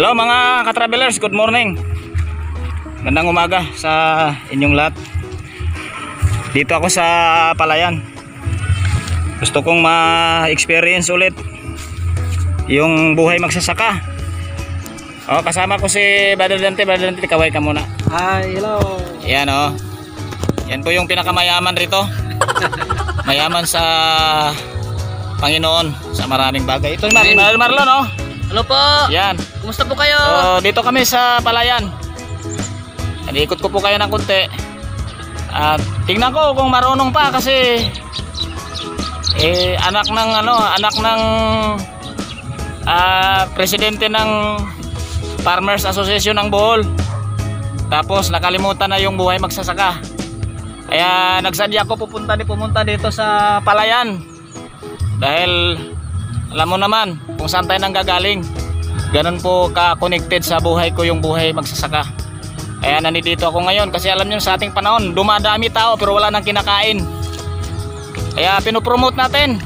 Hello mga ka-travelers, good morning. Gandang umaga sa inyong lahat. Dito ako sa Palayan. Gusto kong ma-experience ulit yung buhay magsasaka. Kasama ko si Brother Dante. Brother Dante, kaway ka muna. Hi, hello. Yan yan po yung pinakamayaman rito. Mayaman sa Panginoon sa maraming bagay. Ito si Marlon. Hello po. Yan. Kumusta po kayo? Dito kami sa Palayan. Ikot ko po kayo ng konti. At tingnan ko kung marunong pa kasi anak ng presidente ng Farmers Association ng Bohol. Tapos nakalimutan na yung buhay magsasaka. Kaya nagsadya ko pumunta dito sa Palayan. Dahil alam mo naman kung saan tayo nanggagaling. Ganun po ka-connected sa buhay ko yung buhay magsasaka. Kaya nandito ako ngayon kasi alam niyo sa ating panahon dumadami tao pero wala nang kinakain. Kaya pinopromote natin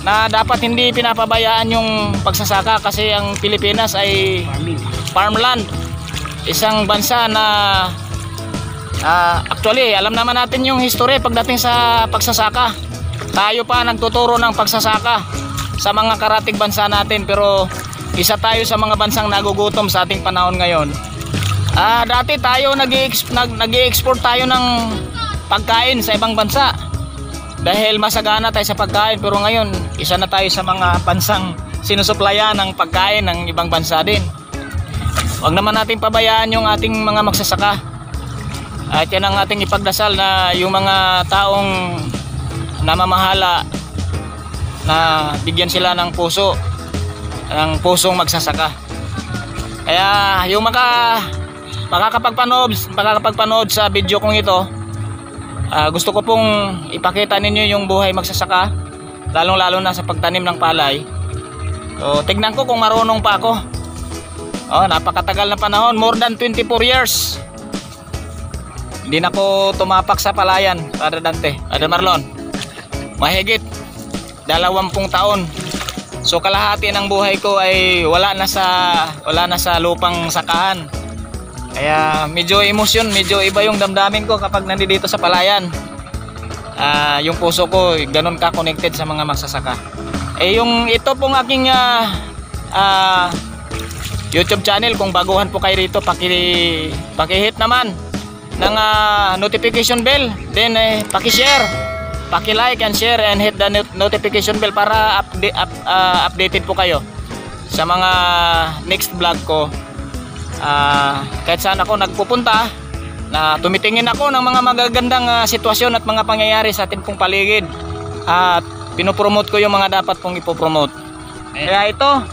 na dapat hindi pinapabayaan yung pagsasaka kasi ang Pilipinas ay farmland. Isang bansa na actually alam naman natin yung history pagdating sa pagsasaka. Tayo pa nagtuturo ng pagsasaka sa mga karatig bansa natin pero isa tayo sa mga bansang nagugutom sa ating panahon ngayon. Dati tayo nag-i-export tayo ng pagkain sa ibang bansa dahil masagana tayo sa pagkain, pero ngayon isa na tayo sa mga bansang sinusuplayan ng pagkain ng ibang bansa din. Huwag naman natin pabayaan yung ating mga magsasaka. At yan ang ating ipagdasal na yung mga taong namamahala na bigyan sila ng pusong magsasaka. Kaya yung makakapagpanood sa video kong ito, gusto ko pong ipakita ninyo yung buhay magsasaka, lalong lalo na sa pagtanim ng palay. So tignan ko kung marunong pa ako. Napakatagal na panahon, more than 24 years hindi na ako tumapak sa palayan, Brother Dante, Brother Marlon. Mahigit 20 taon. So kalahati ng buhay ko ay wala na sa lupang sakahan. Kaya medyo emosyon, medyo iba yung damdamin ko kapag nandito sa palayan. Yung puso ko ganun ka connected sa mga magsasaka. Yung ito pong aking YouTube channel, kung baguhan po kayo rito, paki-hit naman ng notification bell, then paki-share, paki-like and share and hit the notification bell para updated po kayo sa mga next vlog ko. Kahit saan ako nagpupunta, na tumitingin ako ng mga magagandang sitwasyon at mga pangyayari sa ating pong paligid at pinopromote ko yung mga dapat pong ipopromote. Kaya ito,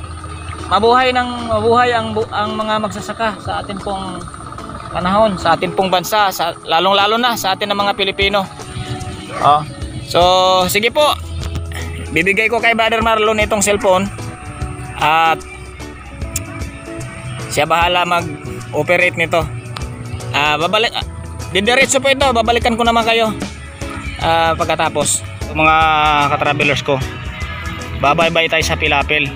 mabuhay ang mga magsasaka sa ating pong panahon, sa ating pong bansa, lalong lalo na sa atin ng mga Pilipino. So sige po, bibigay ko kay Brother Marlon itong cellphone at siya bahala mag-operate nito. Didiretso po ito, babalikan ko naman kayo pagkatapos. Mga ka-travelers ko, babay-bye tayo sa Pilapil.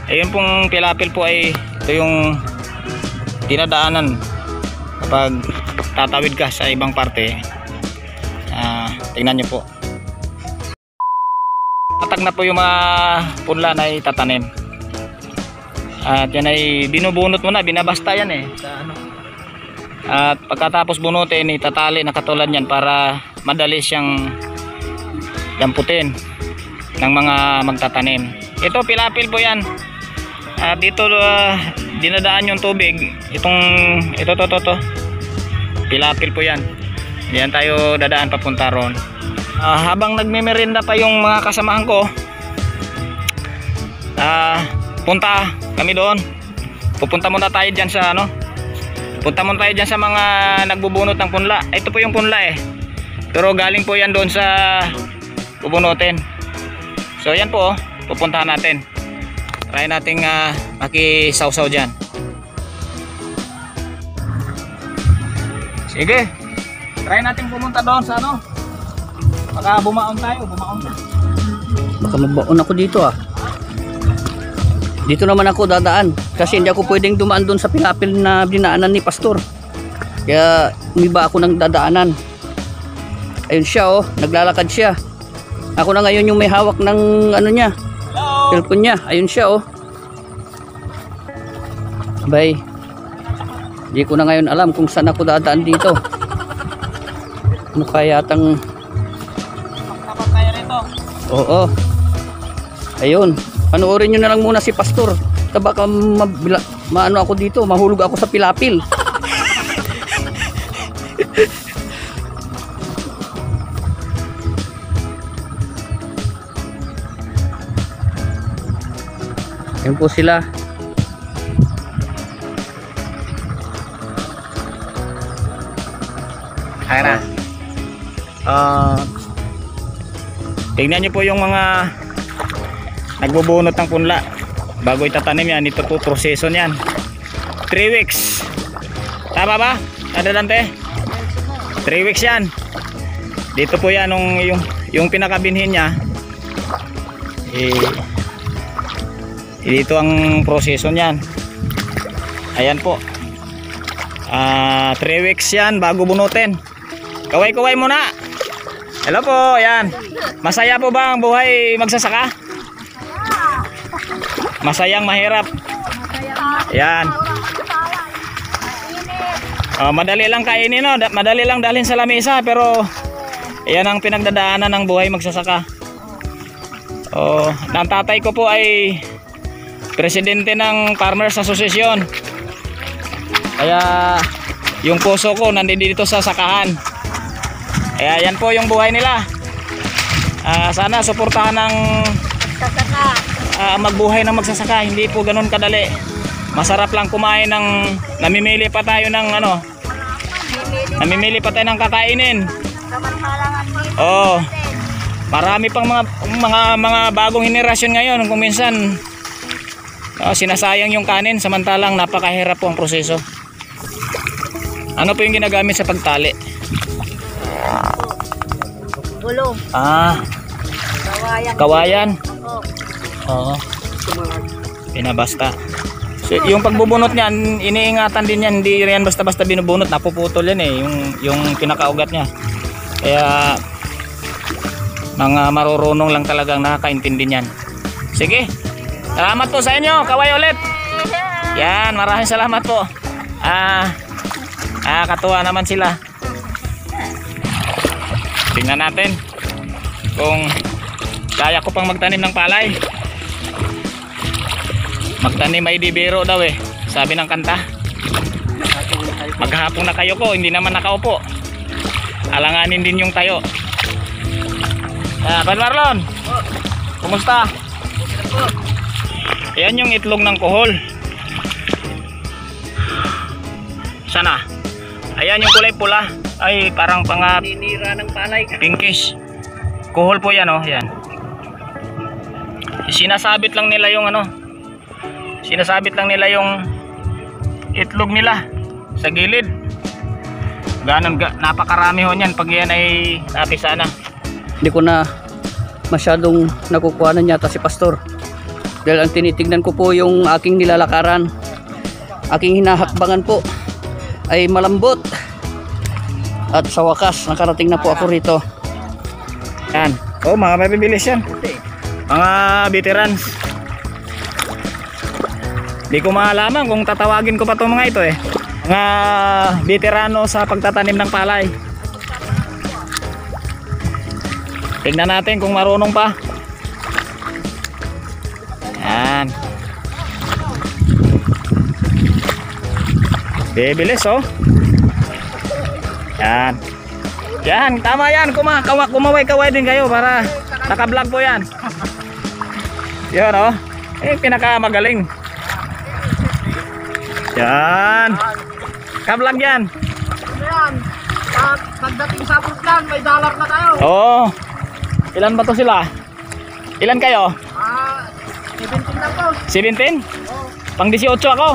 Ayun pong Pilapil po ay ito yung dinadaanan kapag tatawid ka sa ibang parte. Tingnan nyo po, tatag na po yung mga punla na itatanim. At yan ay binubunot mo na, binabasta yan At pagkatapos bunutin, itatali na katulad yan para madali siyang damputin ng mga magtatanim. Ito Pilapil po yan. At dito dinadaan yung tubig. Ito Pilapil po yan. Diyan tayo dadaan papunta ron. Habang nagmemerenda pa yung mga kasamahan ko, punta kami doon. Pupunta muna tayo dyan sa punta muna tayo dyan sa mga nagbubunot ng punla. Ito po yung punla pero galing po yan doon sa bubunutin. So yan po, pupuntahan natin. Try nating makisawsaw dyan. Sige, try natin pumunta doon sa baka bumaon tayo, bumaon na. Baka magbaon ako dito Dito naman ako dadaan kasi hindi ako pwedeng dumaan doon sa pilapil na dinaanan ni Pastor. Kaya umiba ako ng dadaanan. Ayun siya oh, naglalakad siya. Ako na ngayon yung may hawak ng ano niya, cellphone niya. Ayun siya oh. Abay, di ko na ngayon alam kung saan ako dadaan dito. Ano kaya yatang... Kapag kaya rito. Oo. Ayun. Panoorin nyo na lang muna si Pastor. Baka maano ako dito, mahulog ako sa pilapil. Ayun po sila. Kaya na. Tingnan nyo po yung mga nagbubunot ng punla bago itatanim yan. Ito po proseso niyan, 3 weeks. Tama ba? Ano Dante? 3 weeks yan. Dito po yan yung pinakabinhin niya. Dito ang proseso niyan. Ayan po. 3 weeks yan bago bunutin. Kaway-kaway muna. Hello po, ayan. Masaya po ba ang buhay magsasaka? Masayang mahirap. Ayan. Madali lang kainin, no? Madali lang dalhin sa lamesa, pero ayan ang pinagdadaanan ng buhay magsasaka. Ang tatay ko po ay presidente ng Farmers Association. Kaya yung puso ko nandito sa sakahan. Kaya yan po yung buhay nila. Sana suportahan ng magbuhay ng magsasaka. Hindi po ganun kadali. Masarap lang kumain ng namimili pa tayo ng ano. Namimili pa tayo ng kakainin. Marami pang mga bagong henerasyon ngayon kung minsan sinasayang yung kanin samantalang napakahirap po ang proseso. Ano po yung ginagamit sa pagtali? Gulong. Kawayan. Oo. Pinabasta. So, yung pagbubunot niyan, iniingatan din yan. Hindi yan basta-basta binubunot. Napuputol yan eh. Yung pinakaugat niya. Kaya mga marurunong lang talagang nakakaintindi niyan. Sige. Salamat po sa inyo. Kaway ulit. Yan. Maraming salamat po. Katuwa naman sila. Tingnan natin kung kaya ko pang magtanim ng palay. Magtanim ay di biro daw eh, sabi ng kanta. Maghapon na kayo ko, hindi naman nakaupo. Alanganin din yung tayo. Pan Marlon, kumusta? Ayan yung itlog ng kuhol. Sana. Ayan yung kulay pula. Ay parang ninira ng palay. Pinkish. Kuhol po yan oh, yan. Sinasabit lang nila yung ano. Sinasabit lang nila yung itlog nila sa gilid. Napakarami ho niyan pag yan ay napisa na. Hindi ko na masyadong nakukuhanan yata si Pastor. Dahil ang tinitignan ko po yung aking nilalakaran. Aking hinahakbangan po ay malambot. At sa wakas, nakarating na po ako rito. Yan. Mga mabibilis yan. Mga veterans. Di ko maalaman kung tatawagin ko pa itong mga ito eh. Mga veterano sa pagtatanim ng palay. Tingnan natin kung marunong pa. Yan. Bibilis oh. Yan. Yan, tama yan. Kumaway-kaway din kayo para naka-vlog po yan. Yan oh. Pinakamagaling. Yan. Ka-vlog yan. Pagdating sa Brooklyn, may dollar na tayo. Oo. Ilan ba to sila? Ilan kayo? 17 lang po. 17? Pang 18 ako.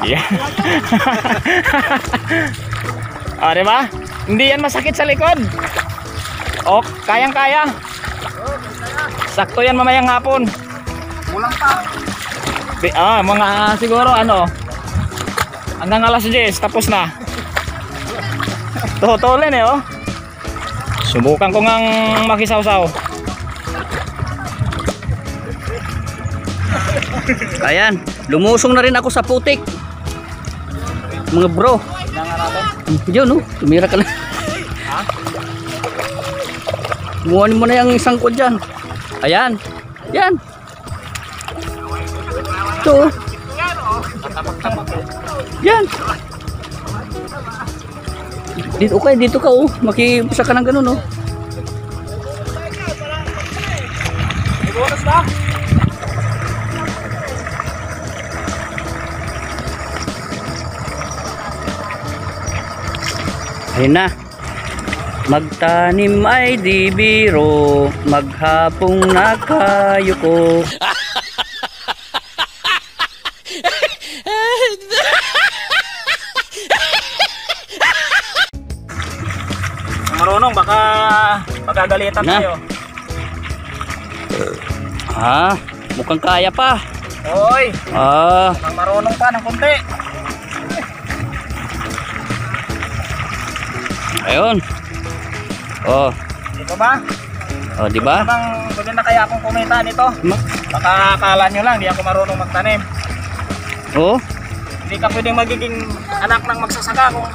Yeah. Diba? Hindi yan masakit sa likod. Kayang-kaya. Sakto yan mamayang hapon. Kulang pa. Mga siguro ano, hanggang alas 10 tapos na. Tuhutulin eh, oh. Subukan ko ngang makisawsaw. Ayan, lumusong na rin ako sa putik. Mga bro. Yun, no? Tumira ka na. Muhanin mo na yung isang ko dyan. Ayan. Yan. Ito. Yan. Dito ka, oh. Makipisa ka ng ganun, oh. Bonus ba? Ayun na. Magtanim ay di biro, maghapong nakayuko. Marunong, baka pagagalitan Na. tayo. Mukhang kaya pa. Oy, ang marunong pa ng konti. Ayun. Ito ba? Di ba? Bang pwede na kaya akong kumita nito? Baka akala nyo lang, di ako marunong magtanim. Hindi ka pwedeng magiging anak ng magsasaka kung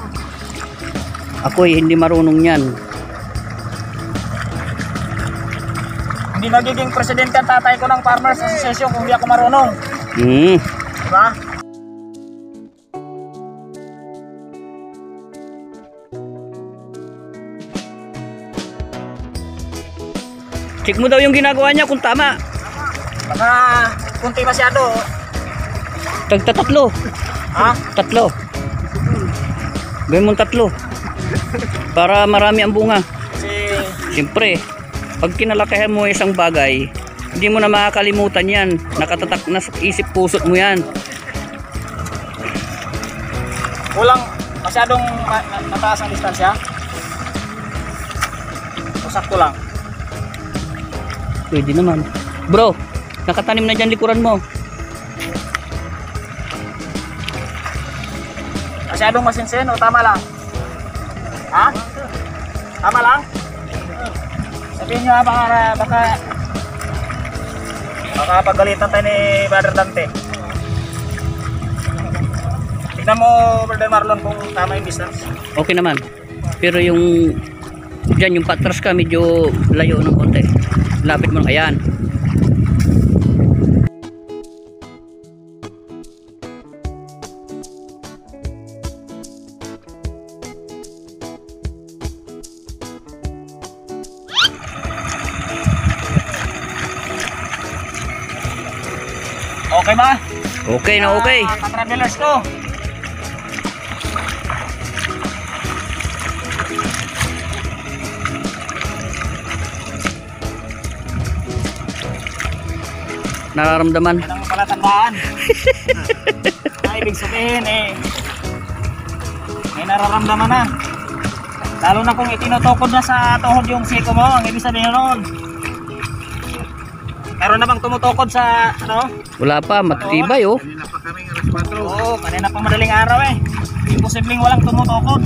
Ako hindi marunong yan. hindi magiging presidente ang tatay ko ng Farmers Association kung hindi ako marunong. Diba? Check mo daw yung ginagawa niya kung tama. Baka kunti masyado. Tatlo. Ha? Tatlo. Gawin mong tatlo. Para marami ang bunga. Kasi Siyempre, pag kinalakihan mo isang bagay, hindi mo na makakalimutan yan. Nakatatak na sa isip pusot mo yan. kulang masyadong mataas ang distansya. O sakto lang. Pwede naman. Bro, nakatanim na dyan likuran mo. Masyadong masinsin o tama lang? Ha? Tama lang? Sabihin nyo ha, baka pagalitan tayo ni Brother Dante. Tignan mo, Brother Marlon, kung tama yung distance. Okay naman. Pero yung dyan, yung patras ka medyo layo ng konti. Lapit mo lang. Ayan. Okay ba? Okay na okay. Ka-travelers ko. Nararamdaman. Yan ang palatandaan. Ibig sabihin may nararamdaman na. Lalo na kung itinutukod na sa tuhod yung siko mo, ang ibig sabihin noon. Meron na bang tumutukod sa ano? Wala pa, matibay oh. Oo, kanina pang madaling araw eh. Imposibleng walang tumutukod.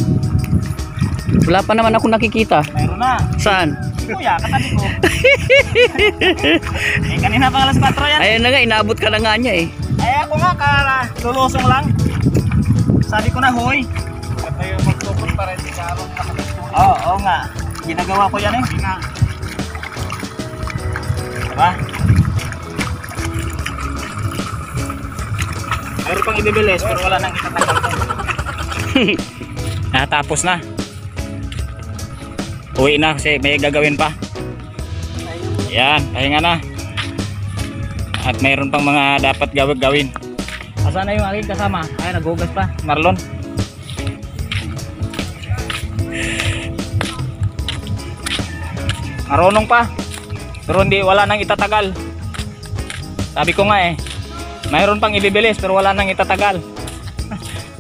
Wala pa naman ako nakikita. Meron na. Saan? Kuya, katabi ko. Kanina pang alas 4 yan. Ayun na nga, inaabot ka na nga niya eh. Ay ako nga, lulusong lang. Sabi ko na, hoy. Ito yung magtukod pa rin sa arong nakatutulog. Oo nga. Ginagawa ko yan eh. Diba? Meron pang ibibilis pero wala nang itatagal to. Natapos na. Uwi na kasi may gagawin pa. Yan, pahinga na. At mayroon pang mga dapat gawin. Asan na yung aking kasama? Ay, naghugas pa. Marlon. Marunong pa. Pero hindi, wala nang itatagal. Sabi ko nga mayroon pang ibibilis pero wala nang itatagal.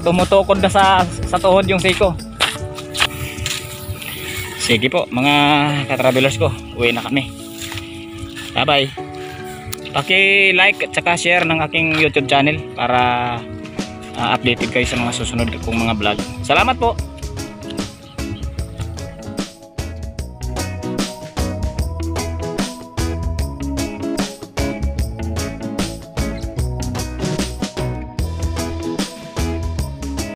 Tumutukod na sa tuhod yung siko. Sige po mga ka-travelers ko, uwi na kami. Bye bye. paki-like at saka share ng aking YouTube channel para updated kayo sa mga susunod kong mga vlog. Salamat po.